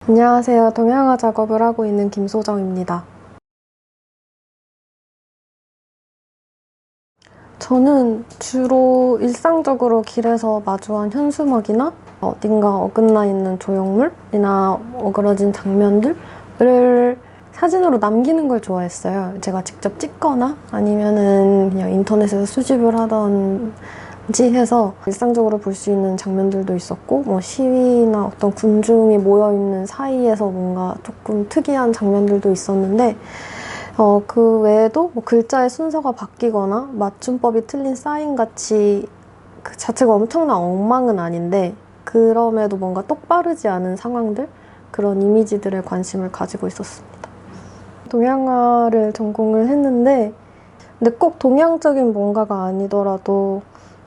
안녕하세요. 동양화 작업을 하고 있는 김소정입니다. 저는 주로 일상적으로 길에서 마주한 현수막이나 어딘가 어긋나 있는 조형물이나 어그러진 장면들을 사진으로 남기는 걸 좋아했어요. 제가 직접 찍거나 아니면은 그냥 인터넷에서 수집을 하던지 해서 일상적으로 볼 수 있는 장면들도 있었고, 뭐 시위나 어떤 군중이 모여있는 사이에서 뭔가 조금 특이한 장면들도 있었는데, 그 외에도 뭐 글자의 순서가 바뀌거나 맞춤법이 틀린 사인같이 그 자체가 엄청난 엉망은 아닌데, 그럼에도 뭔가 똑바르지 않은 상황들, 그런 이미지들에 관심을 가지고 있었습니다. 동양화를 전공을 했는데, 근데 꼭 동양적인 뭔가가 아니더라도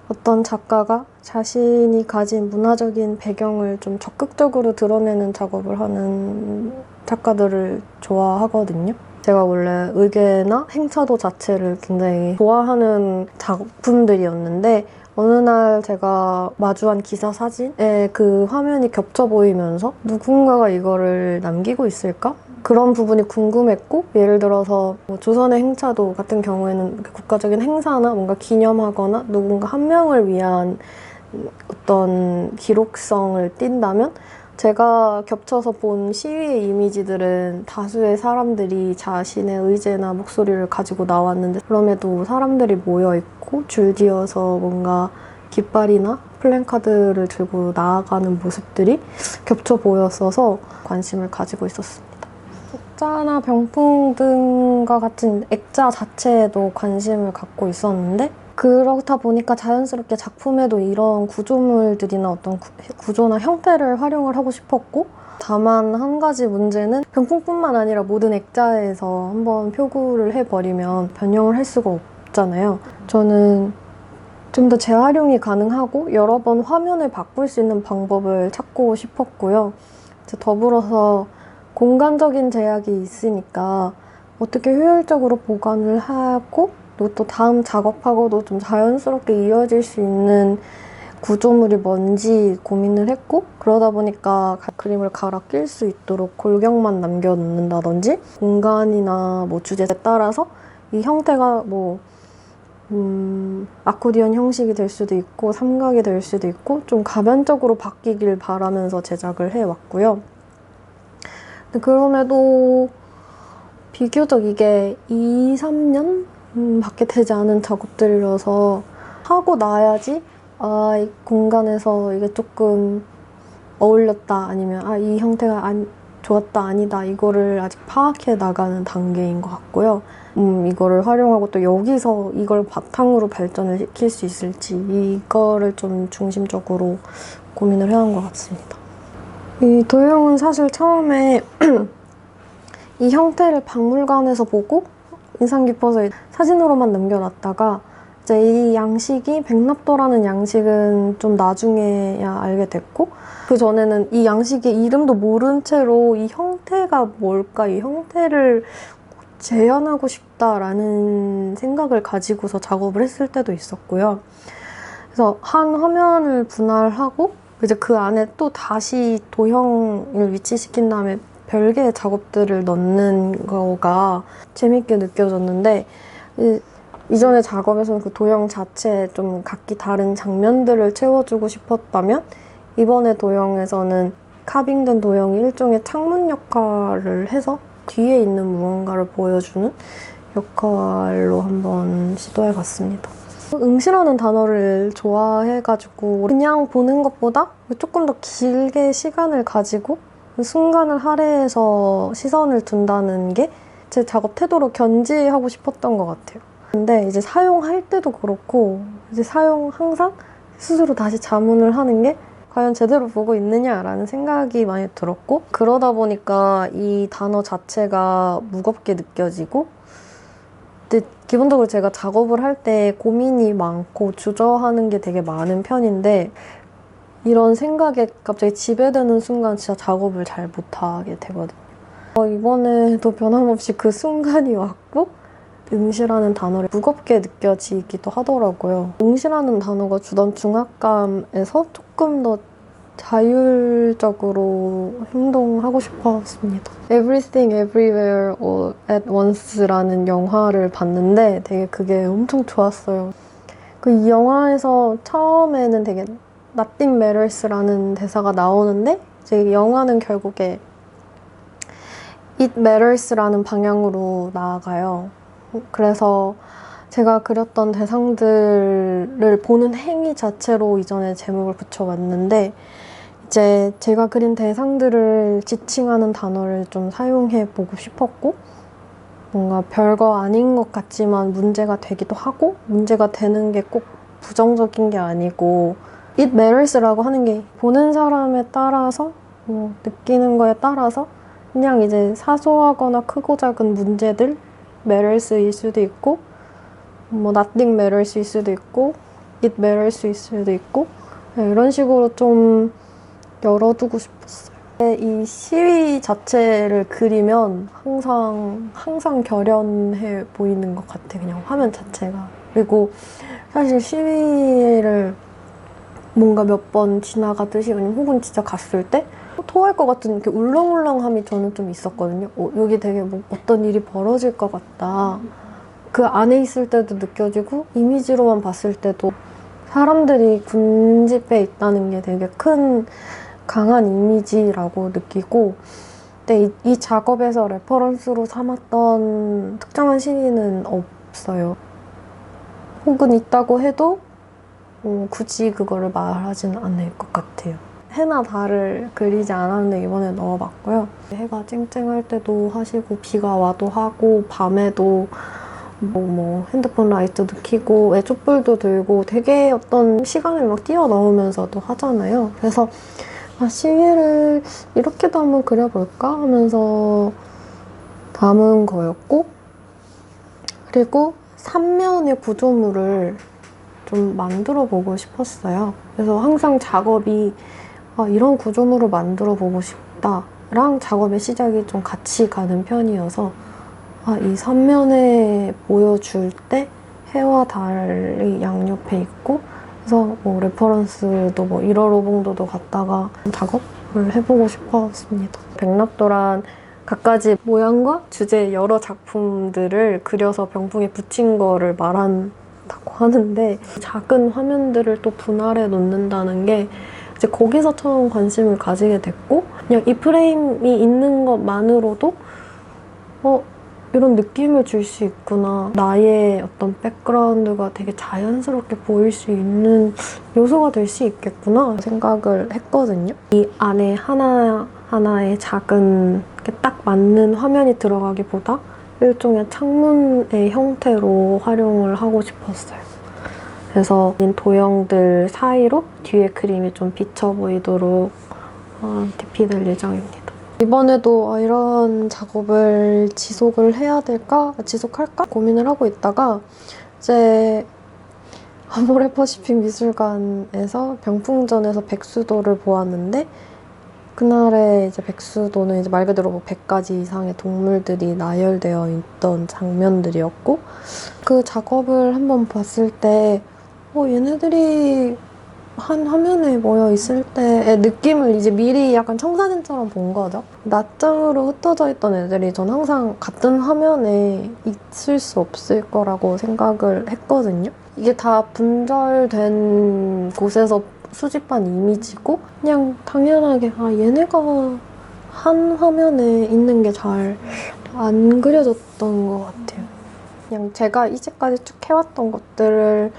어떤 작가가 자신이 가진 문화적인 배경을 좀 적극적으로 드러내는 작업을 하는 작가들을 좋아하거든요. 제가 원래 의궤나 행차도 자체를 굉장히 좋아하는 작품들이었는데, 어느 날 제가 마주한 기사 사진에 그 화면이 겹쳐 보이면서 누군가가 이거를 남기고 있을까? 그런 부분이 궁금했고, 예를 들어서 뭐 조선의 행차도 같은 경우에는 국가적인 행사나 뭔가 기념하거나 누군가 한 명을 위한 어떤 기록성을 띈다면, 제가 겹쳐서 본 시위의 이미지들은 다수의 사람들이 자신의 의제나 목소리를 가지고 나왔는데, 그럼에도 사람들이 모여있고 줄지어서 뭔가 깃발이나 플랜카드를 들고 나아가는 모습들이 겹쳐 보였어서 관심을 가지고 있었습니다. 액자나 병풍 등과 같은 액자 자체에도 관심을 갖고 있었는데, 그렇다 보니까 자연스럽게 작품에도 이런 구조물들이나 어떤 구조나 형태를 활용을 하고 싶었고, 다만 한 가지 문제는 병풍뿐만 아니라 모든 액자에서 한번 표구를 해버리면 변형을 할 수가 없잖아요. 저는 좀 더 재활용이 가능하고 여러 번 화면을 바꿀 수 있는 방법을 찾고 싶었고요. 더불어서 공간적인 제약이 있으니까 어떻게 효율적으로 보관을 하고 또 다음 작업하고도 좀 자연스럽게 이어질 수 있는 구조물이 뭔지 고민을 했고, 그러다 보니까 그림을 갈아 낄 수 있도록 골격만 남겨놓는다든지, 공간이나 뭐 주제에 따라서 이 형태가 뭐 아코디언 형식이 될 수도 있고 삼각이 될 수도 있고 좀 가변적으로 바뀌길 바라면서 제작을 해왔고요. 그럼에도 비교적 이게 2, 3년? 밖에 되지 않은 작업들이라서 하고 나야지 이 공간에서 이게 조금 어울렸다, 아니면 이 형태가 좋았다, 아니다, 이거를 아직 파악해 나가는 단계인 것 같고요. 이거를 활용하고 또 여기서 이걸 바탕으로 발전을 시킬 수 있을지, 이거를 좀 중심적으로 고민을 해온 것 같습니다. 이 도형은 사실 처음에 이 형태를 박물관에서 보고 인상 깊어서 사진으로만 남겨놨다가, 이제 이 양식이 백납도라는 양식은 좀 나중에야 알게 됐고, 그 전에는 이 양식의 이름도 모른 채로 이 형태가 뭘까, 이 형태를 재현하고 싶다라는 생각을 가지고서 작업을 했을 때도 있었고요. 그래서 한 화면을 분할하고 이제 그 안에 또 다시 도형을 위치시킨 다음에 별개의 작업들을 넣는 거가 재밌게 느껴졌는데, 이전의 작업에서는 그 도형 자체에 좀 각기 다른 장면들을 채워주고 싶었다면, 이번에 도형에서는 카빙된 도형이 일종의 창문 역할을 해서 뒤에 있는 무언가를 보여주는 역할로 한번 시도해봤습니다. 응시라는 단어를 좋아해가지고 그냥 보는 것보다 조금 더 길게 시간을 가지고 그 순간을 할애해서 시선을 둔다는 게 제 작업 태도로 견지하고 싶었던 것 같아요. 근데 이제 사용할 때도 그렇고, 이제 항상 스스로 다시 자문을 하는 게 과연 제대로 보고 있느냐라는 생각이 많이 들었고, 그러다 보니까 이 단어 자체가 무겁게 느껴지고, 근데 기본적으로 제가 작업을 할 때 고민이 많고 주저하는 게 되게 많은 편인데, 이런 생각에 갑자기 지배되는 순간 진짜 작업을 잘 못하게 되거든요. 이번에도 변함없이 그 순간이 왔고, 응시라는 단어를 무겁게 느껴지기도 하더라고요. 응시라는 단어가 주던 중압감에서 조금 더 자율적으로 행동하고 싶었습니다. Everything Everywhere All at Once라는 영화를 봤는데 되게 그게 엄청 좋았어요. 이 영화에서 처음에는 되게 Nothing Matters라는 대사가 나오는데 이제 영화는 결국에 It Matters라는 방향으로 나아가요. 그래서 제가 그렸던 대상들을 보는 행위 자체로 이전에 제목을 붙여왔는데 이제 제가 그린 대상들을 지칭하는 단어를 좀 사용해 보고 싶었고 뭔가 별거 아닌 것 같지만 문제가 되기도 하고 문제가 되는 게 꼭 부정적인 게 아니고 It matters라고 하는 게 보는 사람에 따라서 느끼는 거에 따라서 그냥 이제 사소하거나 크고 작은 문제들 matters일 수도 있고 nothing matters일 수도 있고 it matters일 수도 있고 이런 식으로 좀 열어두고 싶었어요. 이 시위 자체를 그리면 항상 결연해 보이는 것 같아. 그냥 화면 자체가. 그리고 사실 시위를 뭔가 몇 번 지나가듯이 아니면 혹은 진짜 갔을 때 토할 것 같은 이렇게 울렁울렁함이 저는 좀 있었거든요. 여기 되게 어떤 일이 벌어질 것 같다. 그 안에 있을 때도 느껴지고 이미지로만 봤을 때도 사람들이 군집에 있다는 게 되게 강한 이미지라고 느끼고 근데 이 작업에서 레퍼런스로 삼았던 특정한 시위는 없어요. 혹은 있다고 해도 굳이 그거를 말하진 않을 것 같아요. 해나 달을 그리지 않았는데 이번에 넣어봤고요. 해가 쨍쨍할 때도 하시고 비가 와도 하고 밤에도 핸드폰 라이트도 켜고 왜 촛불도 들고 되게 어떤 시간을 막 뛰어넘으면서도 하잖아요. 그래서 시위를 이렇게도 한번 그려볼까 하면서 담은 거였고 그리고 3면의 구조물을 좀 만들어 보고 싶었어요. 그래서 항상 작업이 이런 구조물을 만들어 보고 싶다랑 작업의 시작이 좀 같이 가는 편이어서 이 3면에 보여줄 때 해와 달이 양옆에 있고 그래서 레퍼런스도 1월 오봉도도 갔다가 작업을 해보고 싶었습니다. 백납도란 갖가지 모양과 주제의 여러 작품들을 그려서 병풍에 붙인 거를 말한다고 하는데 작은 화면들을 또 분할해 놓는다는 게 이제 거기서 처음 관심을 가지게 됐고 그냥 이 프레임이 있는 것만으로도 이런 느낌을 줄 수 있구나. 나의 어떤 백그라운드가 되게 자연스럽게 보일 수 있는 요소가 될 수 있겠구나 생각을 했거든요. 이 안에 하나하나의 작은 딱 맞는 화면이 들어가기보다 일종의 창문의 형태로 활용을 하고 싶었어요. 그래서 도형들 사이로 뒤에 그림이 좀 비쳐 보이도록 DP될 예정입니다. 이번에도 이런 작업을 지속할까 고민을 하고 있다가 이제 아모레퍼시픽 미술관에서 병풍전에서 백수도를 보았는데 그날의 이제 백수도는 이제 말 그대로 100가지 이상의 동물들이 나열되어 있던 장면들이었고 그 작업을 한번 봤을 때 얘네들이 한 화면에 모여 있을 때의 느낌을 이제 미리 약간 청사진처럼 본 거죠. 낱장으로 흩어져 있던 애들이 전 항상 같은 화면에 있을 수 없을 거라고 생각을 했거든요. 이게 다 분절된 곳에서 수집한 이미지고 그냥 당연하게 얘네가 한 화면에 있는 게 잘 안 그려졌던 것 같아요. 그냥 제가 이제까지 쭉 해왔던 것들을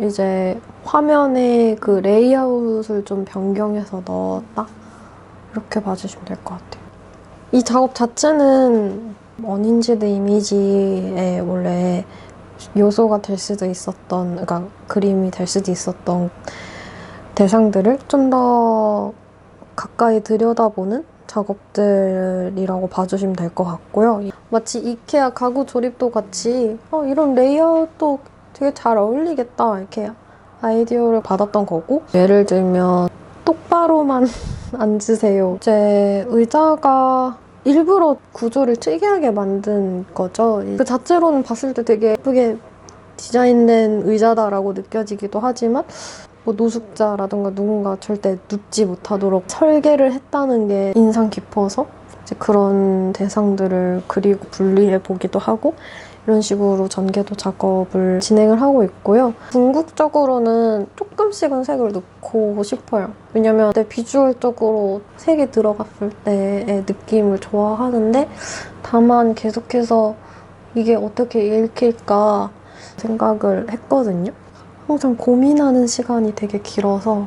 이제 화면에 그 레이아웃을 좀 변경해서 넣었다? 이렇게 봐주시면 될 것 같아요. 이 작업 자체는 언인지드 이미지의 원래 요소가 될 수도 있었던, 그러니까 그림이 될 수도 있었던 대상들을 좀 더 가까이 들여다보는 작업들이라고 봐주시면 될 것 같고요. 마치 이케아 가구 조립도 같이 이런 레이아웃도 되게 잘 어울리겠다 이렇게 아이디어를 받았던 거고 예를 들면 똑바로만 앉으세요. 제 의자가 일부러 구조를 특이하게 만든 거죠. 그 자체로는 봤을 때 되게 예쁘게 디자인된 의자다라고 느껴지기도 하지만 뭐 노숙자라든가 누군가 절대 눕지 못하도록 설계를 했다는 게 인상 깊어서 이제 그런 대상들을 그리고 분리해 보기도 하고 이런 식으로 전개도 작업을 진행을 하고 있고요. 궁극적으로는 조금씩은 색을 넣고 싶어요. 왜냐면 내 비주얼적으로 색이 들어갔을 때의 느낌을 좋아하는데 다만 계속해서 이게 어떻게 읽힐까 생각을 했거든요. 항상 고민하는 시간이 되게 길어서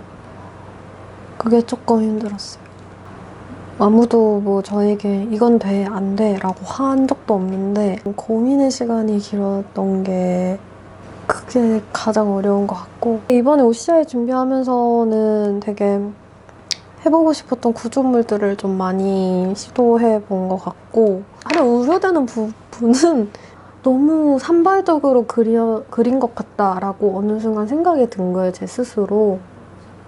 그게 조금 힘들었어요. 아무도 뭐 저에게 이건 돼, 안 돼 라고 한 적도 없는데 고민의 시간이 길었던 게 그게 가장 어려운 것 같고 이번에 OCI 준비하면서는 되게 해보고 싶었던 구조물들을 좀 많이 시도해 본 것 같고 하나 우려되는 부분은 너무 산발적으로 그린 것 같다라고 어느 순간 생각이 든 거예요, 제 스스로.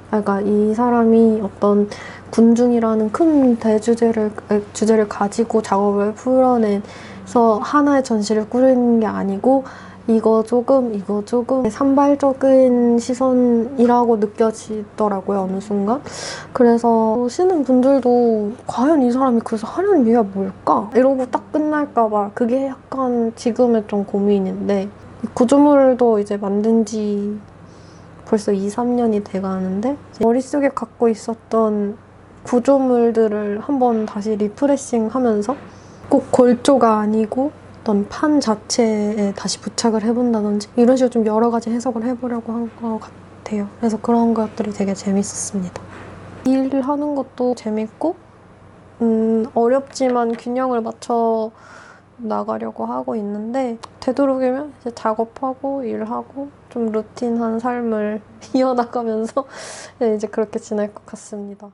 그러니까 이 사람이 어떤 군중이라는 큰 주제를 가지고 작업을 풀어내서 하나의 전시를 꾸리는 게 아니고 이거 조금 산발적인 시선이라고 느껴지더라고요, 어느 순간. 그래서 보시는 분들도 과연 이 사람이 그래서 하려는 이유가 뭘까? 이러고 딱 끝날까 봐 그게 약간 지금의 좀 고민인데 구조물도 이제 만든 지 벌써 2, 3년이 돼가는데 머릿속에 갖고 있었던 구조물들을 한번 다시 리프레싱하면서 꼭 골조가 아니고 어떤 판 자체에 다시 부착을 해본다든지 이런 식으로 좀 여러 가지 해석을 해보려고 한 것 같아요. 그래서 그런 것들이 되게 재밌었습니다. 일을 하는 것도 재밌고 어렵지만 균형을 맞춰 나가려고 하고 있는데 되도록이면 이제 작업하고 일하고 좀 루틴한 삶을 이어나가면서 이제 그렇게 지낼 것 같습니다.